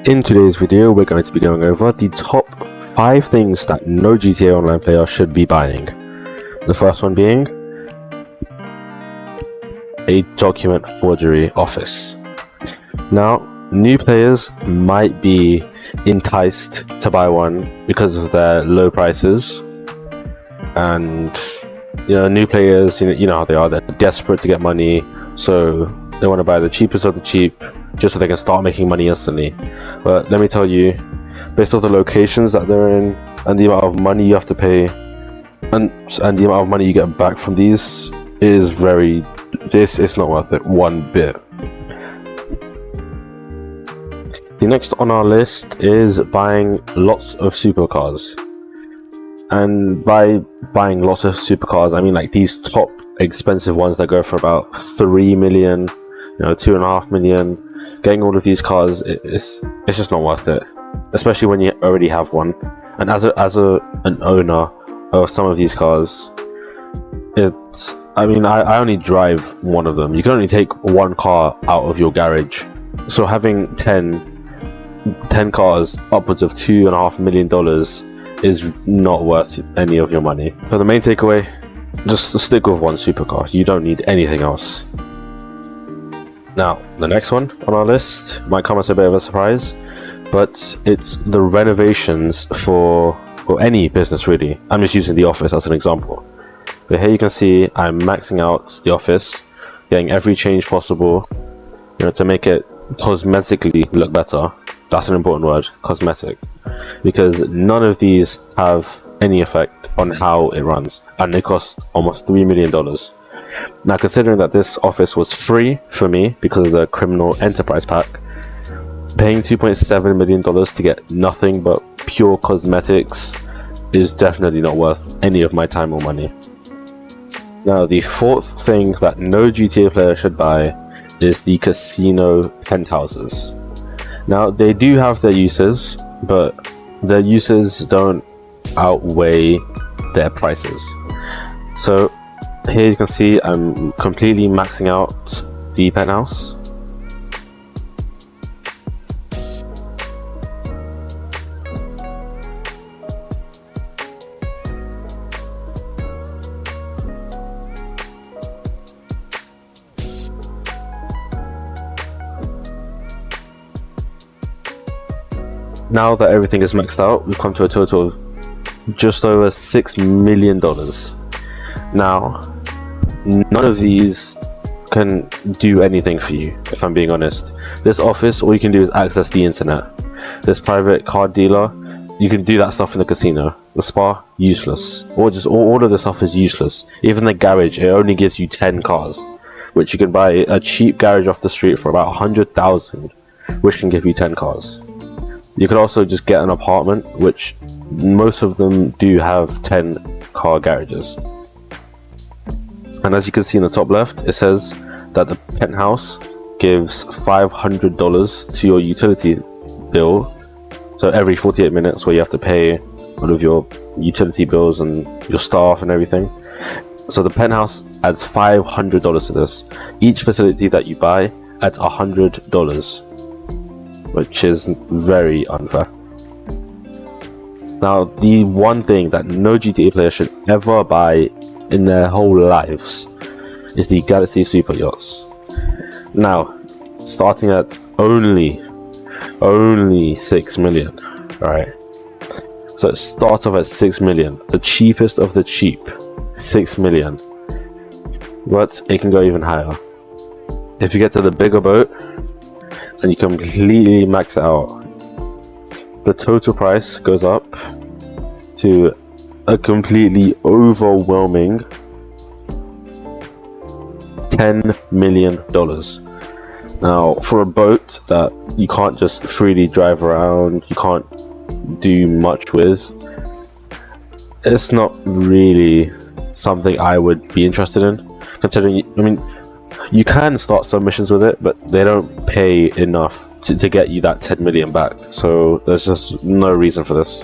In today's video, we're going to be going over the top 5 things that no GTA Online player should be buying. The first one being a document forgery office. Now, new players might be enticed to buy one because of their low prices, and new players, you know how they are, they're desperate to get money, so they want to buy the cheapest of the cheap just so they can start making money instantly. But let me tell you, based off the locations that they're in and the amount of money you have to pay and the amount of money you get back from these, it's not worth it one bit. The next on our list is buying lots of supercars. And by buying lots of supercars, I mean like these top expensive ones that go for about 3 million, 2.5 million. Getting all of these cars, it's just not worth it, especially when you already have one. And as an owner of some of these cars, I only drive one of them. You can only take one car out of your garage, so having 10 cars upwards of $2.5 million is not worth any of your money. So the main takeaway, just stick with one supercar. You don't need anything else. Now, the next one on our list might come as a bit of a surprise, but it's the renovations for any business really. I'm just using the office as an example. But here you can see I'm maxing out the office, getting every change possible, to make it cosmetically look better. That's an important word, cosmetic, because none of these have any effect on how it runs, and they cost almost $3 million. Now, considering that this office was free for me because of the Criminal Enterprise Pack, paying $2.7 million to get nothing but pure cosmetics is definitely not worth any of my time or money. Now, the fourth thing that no GTA player should buy is the casino penthouses. Now, they do have their uses, but their uses don't outweigh their prices. So here you can see I'm completely maxing out the penthouse. Now that everything is maxed out, we've come to a total of just over $6 million. Now, none of these can do anything for you, if I'm being honest. This office, all you can do is access the internet. This private card dealer, you can do that stuff in the casino. The spa, useless. All of this stuff is useless. Even the garage, it only gives you 10 cars, which you can buy a cheap garage off the street for about 100,000, which can give you 10 cars. You could also just get an apartment, which most of them do have 10 car garages. And as you can see in the top left, it says that the penthouse gives $500 to your utility bill. So every 48 minutes, where you have to pay all of your utility bills and your staff and everything. So the penthouse adds $500 to this. Each facility that you buy adds $100. Which is very unfair. Now, the one thing that no GTA player should ever buy in their whole lives is the Galaxy Super Yachts. Now, starting at only 6 million, right? So it starts off at 6 million, the cheapest of the cheap, 6 million. But it can go even higher. If you get to the bigger boat, and you completely max it out, the total price goes up to a completely overwhelming $10 million. Now, for a boat that you can't just freely drive around, you can't do much with, it's not really something I would be interested in, considering, you can start some missions with it, but they don't pay enough to get you that 10 million back, so there's just no reason for this.